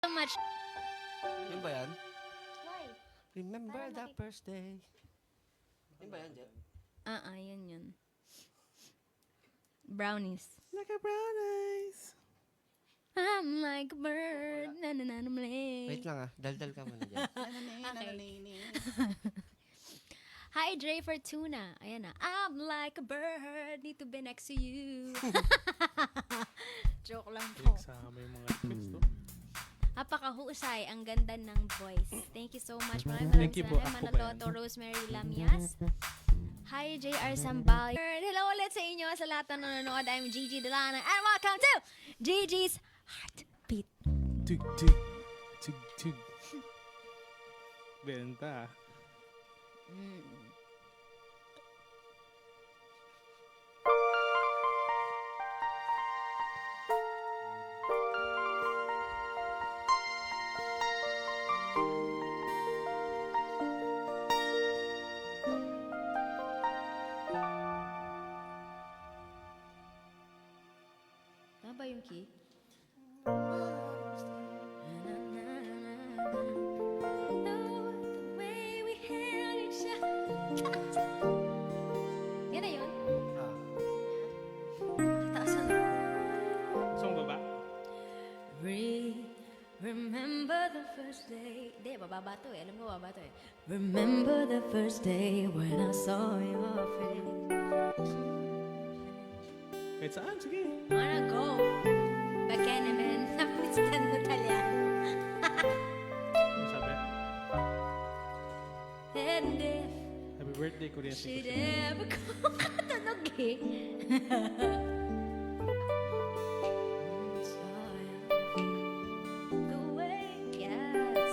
So much. Yun ba yan? Why? Remember the first day. Yun ba yan, Jet? Yun. Brownies. Like a brown eyes. I'm like a bird. Wait lang daldal ka muna dyan. Hi, Dre Fortuna. Ayan na. I'm like a bird. Need to be next to you. Joke lang po. Sama yung mga request, no? Napakahusay. Ang ganda ng voice. Thank you so much. Maraming Thank you po. salamat. Ako ba Manaloto, Rosemary Lamias. Hi, JR Sambal. Hello ulit sa inyo sa lahat na nanonood. I'm Gigi Delana. And welcome to Gigi's Heartbeat. Tug, tug. Tug, tug. Benta. Tama ba yung key? Yan na yun? Taasan na. Song baba? Remember the first day. Hindi, bababa to eh. Alam ko bababa to eh. Remember the first day when I saw your face. Kahit saan, sige. Wanna go. Bakenemen. Napistan mo talyan. Ano sabi? And if Happy birthday, Korean should Singers. ever go. Katunog eh. The way, yes.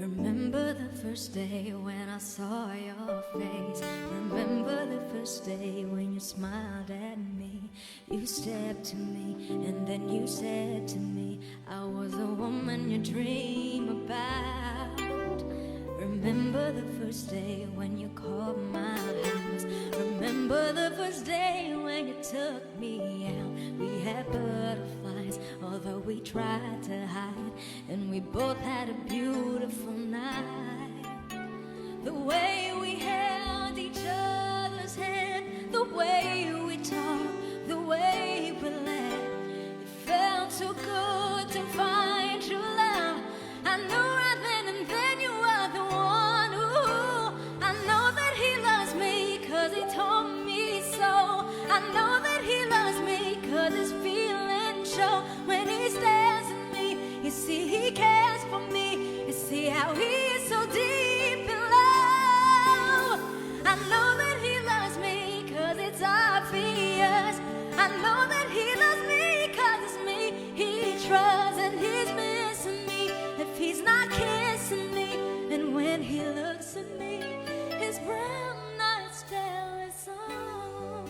Remember the first day when I saw your face. Remember the first day when you smiled at me. You stepped to me and then you said to me, I was the woman you dream about. Remember the first day when you called my house. Remember the first day when you took me out. We had butterflies, although we tried to hide, and we both had a beautiful night. The way we held each other's hand, the way we talked, the way we laughed, it felt so good to find true love. I knew right then and then you were the one. Ooh, I know that he loves me 'cause he told me so. I know that he loves me 'cause his feelings show when he stares at me. You see he cares for me. You see how he is so deep in love. I know that he loves me 'cause it's obvious. I know that he loves me 'cause it's me he trusts, and he's missing me if he's not kissing me. And when he looks at me, his brown eyes tell his song.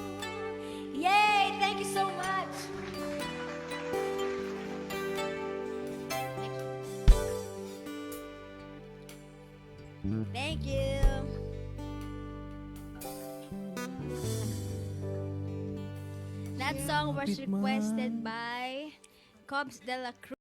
Yay! Thank you so much. Thank you. That song was requested by Cobbs de la Cruz.